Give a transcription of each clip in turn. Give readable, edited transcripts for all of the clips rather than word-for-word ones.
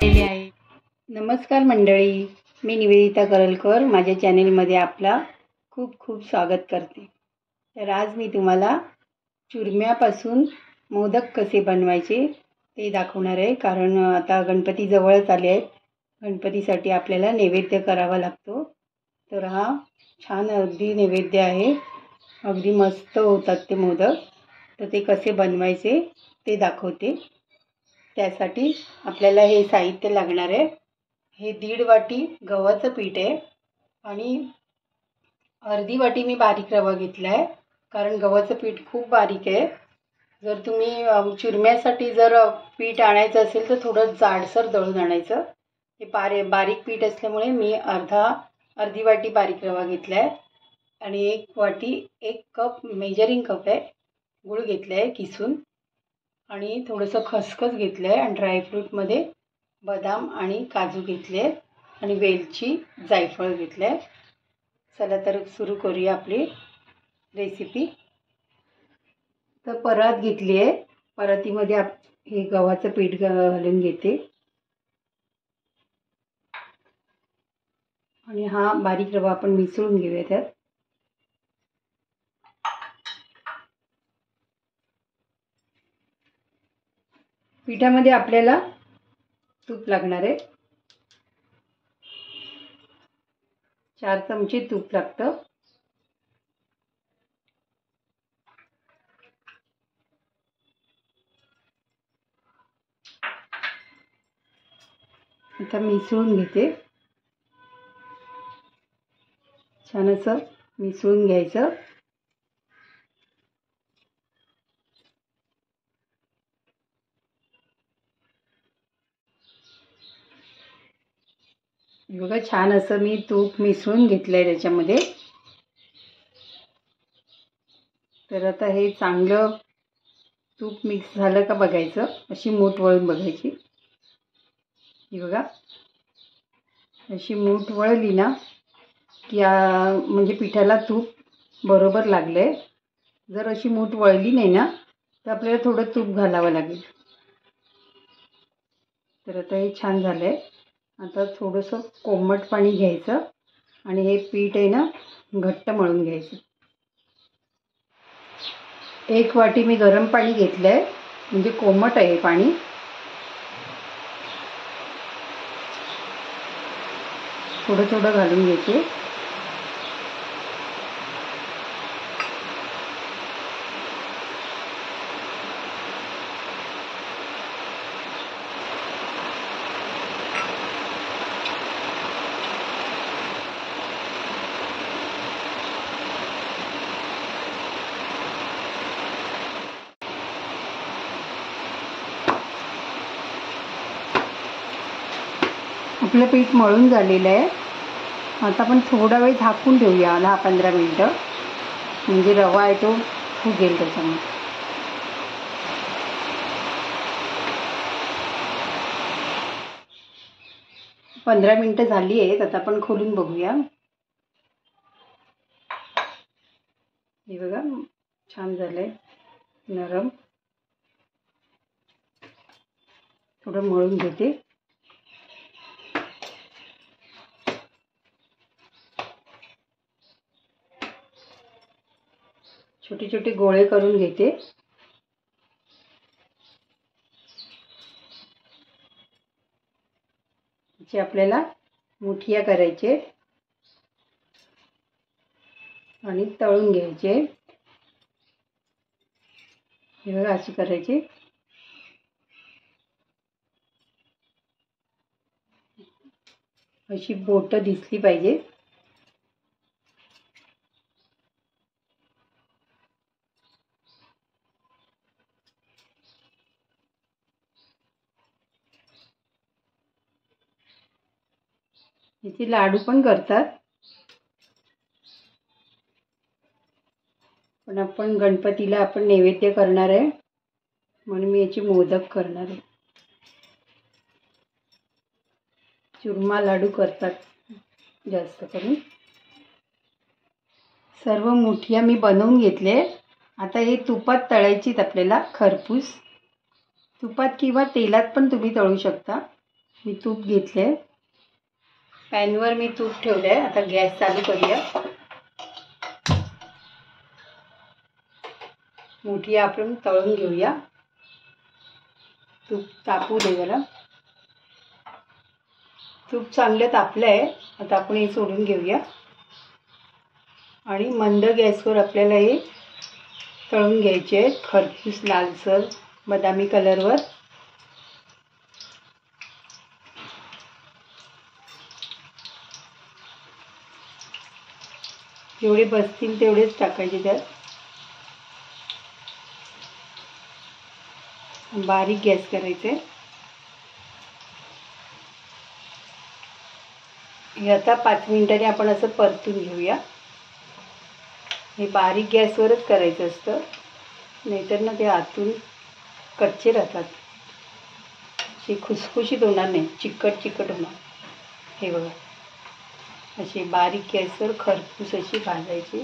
केले आहे। नमस्कार मंडळी, मी निवेदिता करलकर माझ्या चॅनेलमध्ये आपला खूप खूप स्वागत करते। तर आज मी तुम्हाला चुरम्यापासून मोदक कसे बनवायचे ते दाखवणार आहे। कारण आता गणपती जवळच आले आहेत, गणपतीसाठी आपल्याला नैवेद्य करावा लागतो। तर हा छान अगदी नैवेद्य आहे, अगदी मस्त होतात ते मोदक। तर ते कसे बनवायचे ते दाखवते। त्यासाठी आपल्याला हे साहित्य लागणार आहे। हे 1.5 वाटी गव्हाचं पीठ आहे आणि अर्धी वाटी मी बारीक रवा घेतला आहे, कारण गव्हाचं पीठ खूप बारीक आहे। जर तुम्ही चुरम्यासाठी जर पीठ आणायचं असेल तर थोडं जाडसर दळून आणायचं। हे बारीक पीठ असल्यामुळे मी अर्धी वाटी बारीक रवा घेतला आहे आणि 1 कप मेजरिंग कप आहे गूळ घेतला आहे किसून, आणि थोडंसं खसखस घेतलं आहे, आणि ड्रायफ्रूटमध्ये बदाम आणि काजू घेतले आणि वेलची जायफळ घेतलं आहे। चला तर सुरू करूया आपली रेसिपी। तर परात घेतली आहे, परातीमध्ये हे गव्हाचं पीठ घालून घेते आणि हा बारीक रवा आपण मिसळून घेऊया त्यात। पिठामध्ये आपल्याला तूप लागणार आहे, 4 चमचे तूप लागतं। आता मिसळून घेते, छान असं मिसळून घ्यायचं। बघा, छान असं मी तूप मिसळून घेतलंय त्याच्यामध्ये। तर आता हे चांगलं तूप मिक्स झालं का बघायचं, अशी मूठ वळून बघायची। ही बघा, अशी मूठ वळली ना की म्हणजे पिठाला तूप बरोबर लागलंय। जर अशी मूठ वळली नाही ना तर आपल्याला थोडं तूप घालावं लागेल। तर आता हे छान झालंय। आता थोडंसं कोमट पाणी घ्यायचं आणि हे पीठ आहे ना घट्ट मळून घ्यायचं। 1 वाटी मी गरम पाणी घेतलंय, म्हणजे कोमट आहे पाणी। थोडं थोडं घालून घेते। आपलं पीठ मळून झालेलं आहे। आता आपण थोडा वेळ झाकून ठेवूया, 10-15 मिनिटं, म्हणजे रवा आहे तो फुगेल त्याच्यामध्ये। 15 मिनिटं झाली आहेत, आता आपण खोलून बघूया। हे बघा, छान झालंय, नरम। थोडं मळून घेते। छोटे छोटे गोळे करून घेते। जे आपल्याला मुठिया करायचे आणि तळून घ्यायचे। हे बघा, अशी करायची। अशी बोटं दिसली पाहिजे। याचे लाडू पण करतात, पण आपण गणपतीला नैवेद्य करणार आहे म्हणून मी याचे मोदक करणार आहे। चुरमा लाडू करतात जास्त करून। सर्व मुठिया मी बनवून घेतले। आता हे तुपात तळायचीत आपल्याला, खरपूस तुपात किंवा तेलात पण तुम्ही तळू शकता। मी तूप घेतले, पॅनवर मी तूप ठेवले. आता गॅस चालू करूया. मोठी आपण तळून घेऊया. तूप तापू दे जरा. तूप चांगलं तापलं आहे. आता आपण हे सोडून घेऊया आणि मंद गॅसवर आपल्याला हे तळून घ्यायचे आहेत, खरपूस लालसर बदामी कलरवर. जेवढे बसतील तेवढेच टाकायचे त्यात. बारीक गॅस करायचे. हे आता 5 मिनिटांनी आपण असं परतून घेऊया. हे बारीक गॅसवरच करायचं असतं, नाहीतर ना ते आतून कच्चे राहतात. असे खुसखुशीत होणार नाही, चिकट चिकट होणार. हे बघा, अशी बारीक गॅसवर खरपूस अशी भाजायची.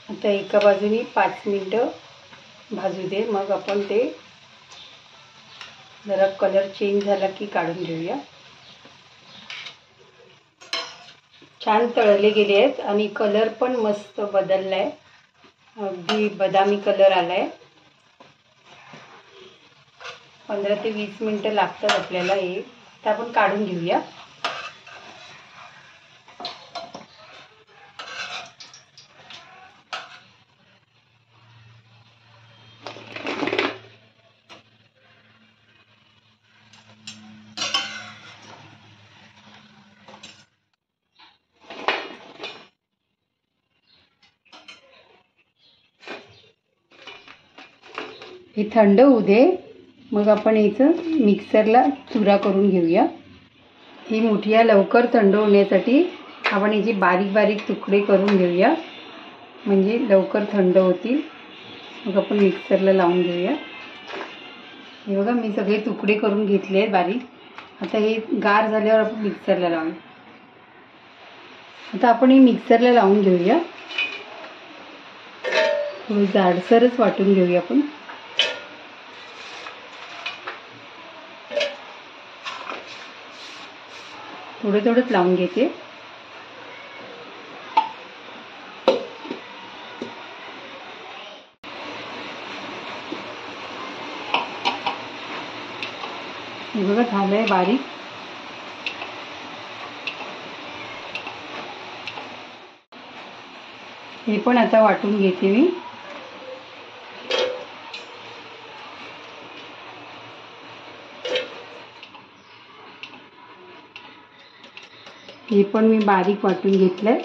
आता एका बाजूनी 5 मिनिटं भाजू दे. मग आपण ते जरा कलर चेंज झाला की काढून घेऊया. छान तळले गेले आहेत आणि कलर पण मस्त बदलला आहे. अगदी बदामी कलर आला आहे. 15 ते 20 मिनिटं लागतात आपल्याला हे. आता आपण काढून घेऊया. हे थंड होऊ दे, मग आपण याचं मिक्सरला चुरा करून घेऊया. ही मुठिया लवकर थंड होण्यासाठी आपण याची बारीक बारीक तुकडे करून घेऊया, म्हणजे लवकर थंड होतील. मग आपण मिक्सरला लावून घेऊया. हे बघा, मी सगळे तुकडे करून घेतले आहेत बारीक. आता हे गार झाल्यावर आपण मिक्सरला लावूया. आता आपण हे मिक्सरला लावून घेऊया. थोडं जाडसरच वाटून घेऊया आपण. थोडं थोडंच लावून घेते. हे बघा, झालंय बारीक. हे पण आता वाटून घेते मी. हे पण मी बारीक वाटून घेतलंय.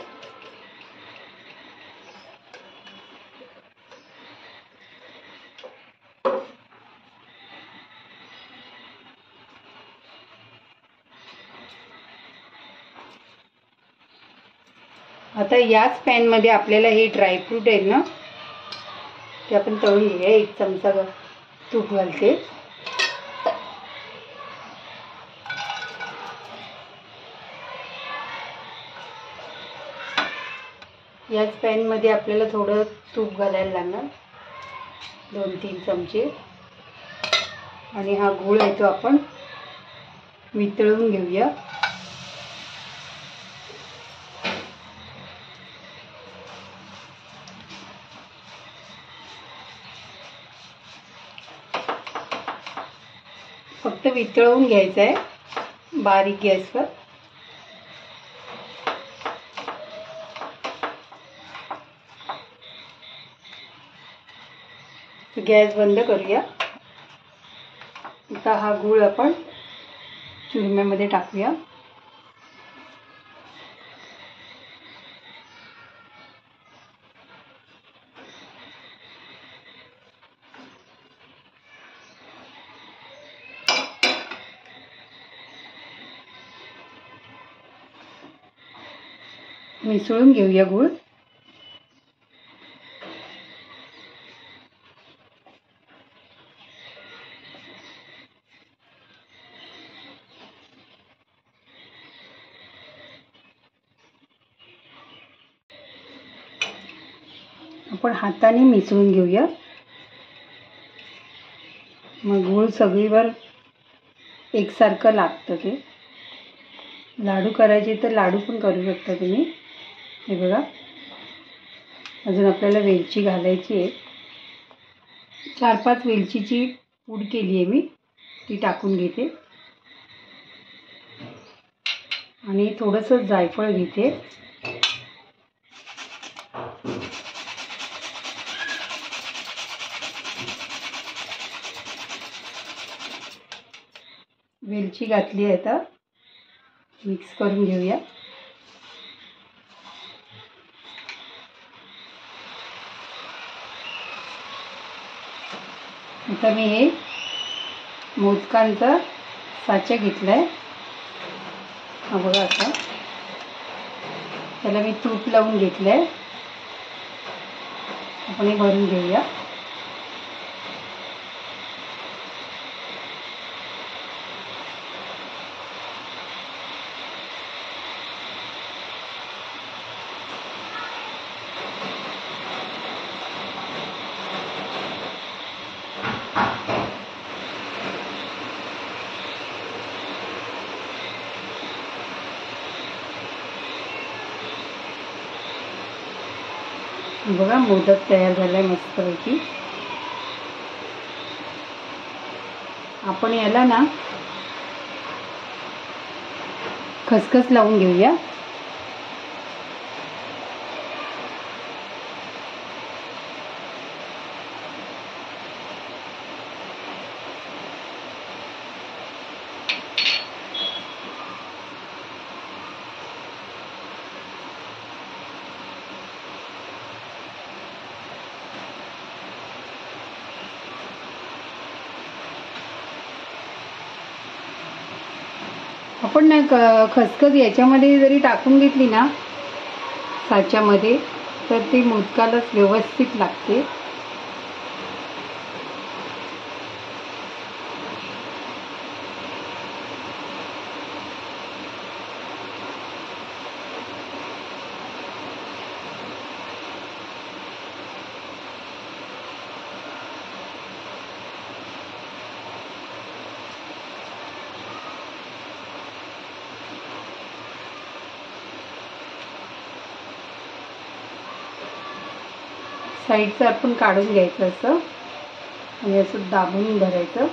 आता याच पॅनमध्ये आपल्याला हे ड्रायफ्रूट आहेत ना, ते आपण तळून घेऊया. 1 चमचा तूप घालते. याच पॅनमध्ये आपल्याला थोडं तूप घालायला लागणार, 2-3 चमचे. आणि हा गूळ आहे तो आपण वितळून घेऊया. फक्त वितळवून घ्यायचं आहे बारीक गॅसवर. गॅस बंद करूया. आता हा गूळ आपण चुरम्यामध्ये टाकूया. मिसळून घेऊया गूळ. आपण हाताने मिसळून घेऊया. गूळ सगळीवर एकसारखं लागतं. ते लाडू करायचे तर लाडू पण करू शकता तुम्ही. हे बघा, अजून आपल्याला वेलची घालायची आहे. 4-5 वेलचीची पूड केली आहे मी, ती टाकून घेते. आणि थोडंसं जायफळ घेते. वेलची घातली आहे, आता मिक्स करून घेऊया. आता मी हे मोदकांचा साचा घेतला आहे. हा बघा, आता त्याला मी तूप लावून घेतलं आहे. आपण हे भरून घेऊया. बघा, मोदक तयार झाला आहे मस्तपैकी. आपण याला ना खसखस लावून घेऊया. आपण ना खसखस याच्यामध्ये जरी टाकून घेतली ना साच्यामध्ये, तर ती मोदकालाच व्यवस्थित लागते. साईडचं आपण काढून घ्यायचं असं, आणि असं दाबून धरायचं.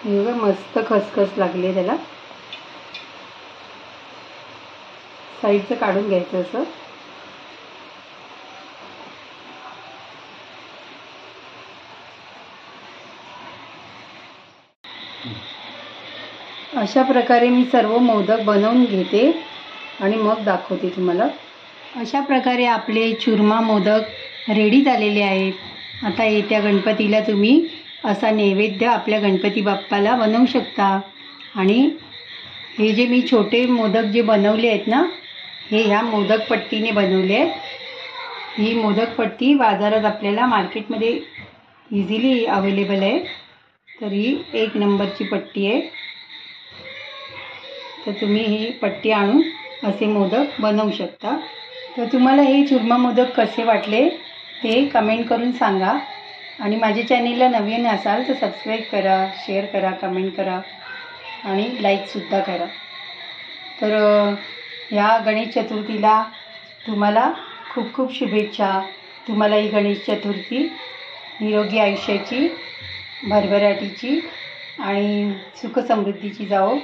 हे बघा, मस्त खसखस लागली त्याला. साईडचं काढून घ्यायचं असं. अशा प्रकारे मी सर्व मोदक बनवून घेते आणि मग दाखवते तुम्हाला. अशा प्रकारे आपले चुरमा मोदक रेडी झालेले आहेत. आता येत्या गणपतीला तुम्ही असा नैवेद्य आपल्या गणपती बाप्पाला बनवू शकता. आणि हे जे मी छोटे मोदक जे बनवले आहेत ना, हे ह्या मोदक पट्टीने बनवले आहेत. ही मोदक पट्टी बाजारात आपल्याला मार्केटमध्ये इझिली अवेलेबल आहे. तर ही 1 नंबरची पट्टी आहे. तर तुम्ही ही पट्टी आणून असे मोदक बनवू शकता. तर तुम्हाला हे चुरमा मोदक कसे वाटले ते कमेंट करून सांगा. आणि माझ्या चॅनेलला नवीन असाल तर सबस्क्राईब करा, शेअर करा, कमेंट करा आणि लाईकसुद्धा करा. तर ह्या गणेश चतुर्थीला तुम्हाला खूप खूप शुभेच्छा. तुम्हाला ही गणेश चतुर्थी निरोगी आयुष्याची, भरभराटीची आणि सुखसमृद्धीची जावो.